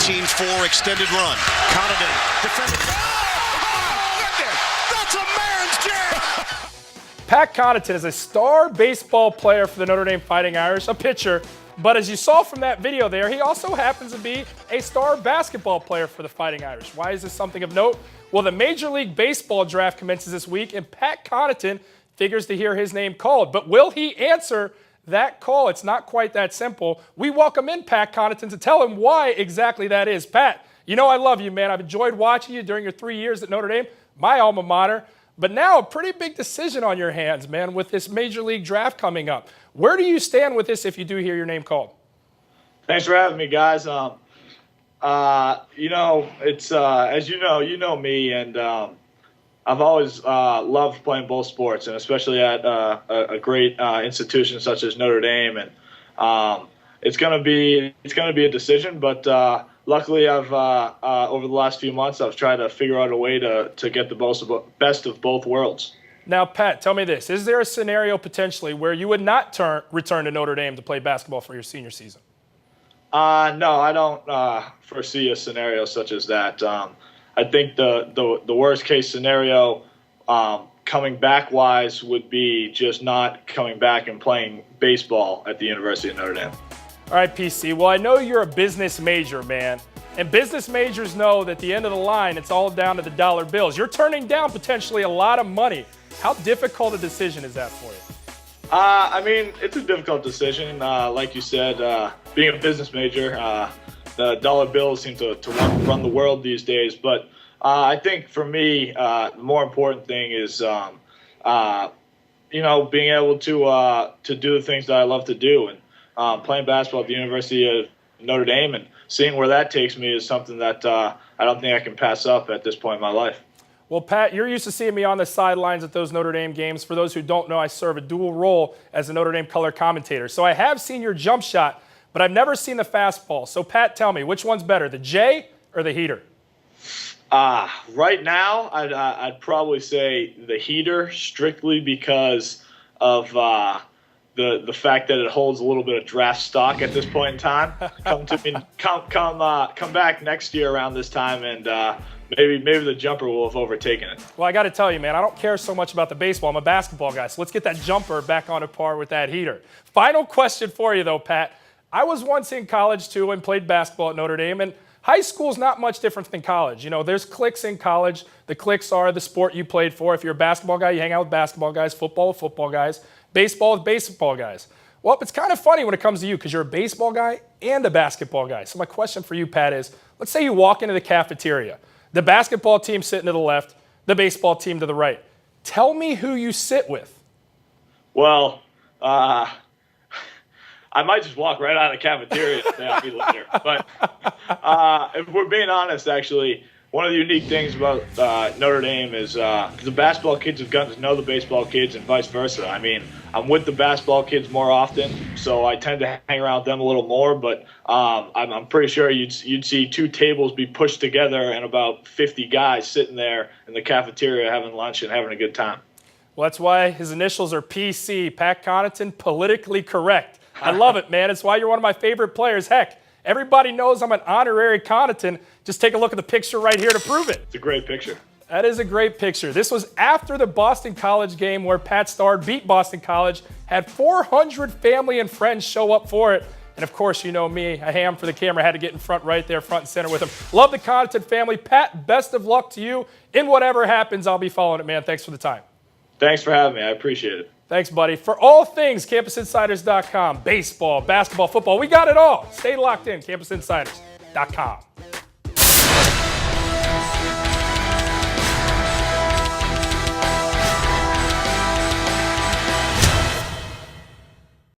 19-4 extended run. Connaughton, defender. Oh, that's a man's jam. Pat Connaughton is a star baseball player for the Notre Dame Fighting Irish, a pitcher. But as you saw from that video there, he also happens to be a star basketball player for the Fighting Irish. Why is this something of note? Well, the Major League Baseball draft commences this week, and Pat Connaughton figures to hear his name called. But will he answer that call? It's not quite that simple. We welcome in Pat Connaughton to tell him why exactly that is. Pat, you know I love you, man. I've enjoyed watching you during your 3 years at Notre Dame, my alma mater. But now a pretty big decision on your hands, man, with this Major League draft coming up. Where do you stand with this if you do hear your name called? Thanks for having me, guys. It's as you know me, and I've always loved playing both sports, and especially at a great institution such as Notre Dame. And it's gonna be a decision, but luckily I've over the last few months I've tried to figure out a way to get the best of both worlds. Now, Pat, tell me this: is there a scenario potentially where you would not return to Notre Dame to play basketball for your senior season? No, I don't foresee a scenario such as that. I think the worst case scenario coming back wise would be just not coming back and playing baseball at the University of Notre Dame. All right, PC. Well, I know you're a business major, man. And business majors know that at the end of the line, it's all down to the dollar bills. You're turning down potentially a lot of money. How difficult a decision is that for you? I mean, it's a difficult decision. Like you said, being a business major, the dollar bills seem to run the world these days. But I think for me, the more important thing is, being able to do the things that I love to do. And playing basketball at the University of Notre Dame and seeing where that takes me is something that I don't think I can pass up at this point in my life. Well, Pat, you're used to seeing me on the sidelines at those Notre Dame games. For those who don't know, I serve a dual role as a Notre Dame color commentator. So I have seen your jump shot, but I've never seen the fastball. So, Pat, tell me, which one's better, the J or the heater? Right now, I'd probably say the heater, strictly because of the fact that it holds a little bit of draft stock at this point in time. Come back next year around this time, and maybe the jumper will have overtaken it. Well, I got to tell you, man, I don't care so much about the baseball. I'm a basketball guy, so let's get that jumper back on a par with that heater. Final question for you, though, Pat. I was once in college, too, and played basketball at Notre Dame, and high school's not much different than college. You know, there's cliques in college. The cliques are the sport you played for. If you're a basketball guy, you hang out with basketball guys, football with football guys, baseball with baseball guys. Well, it's kind of funny when it comes to you because you're a baseball guy and a basketball guy. So my question for you, Pat, is let's say you walk into the cafeteria. The basketball team sitting to the left, the baseball team to the right. Tell me who you sit with. Well, I might just walk right out of the cafeteria and say I'll be later. But if we're being honest, actually, one of the unique things about Notre Dame is the basketball kids have gotten to know the baseball kids and vice versa. I mean, I'm with the basketball kids more often, so I tend to hang around them a little more. But I'm pretty sure you'd see two tables be pushed together and about 50 guys sitting there in the cafeteria having lunch and having a good time. Well, that's why his initials are PC, Pat Connaughton, politically correct. I love it, man. It's why you're one of my favorite players. Heck, everybody knows I'm an honorary Connaughton. Just take a look at the picture right here to prove it. It's a great picture. That is a great picture. This was after the Boston College game where Pat starred, beat Boston College, had 400 family and friends show up for it. And of course, you know me, a ham for the camera, had to get in front right there, front and center with him. Love the Connaughton family. Pat, best of luck to you. In whatever happens, I'll be following it, man. Thanks for the time. Thanks for having me. I appreciate it. Thanks, buddy. For all things CampusInsiders.com, baseball, basketball, football, we got it all. Stay locked in, CampusInsiders.com.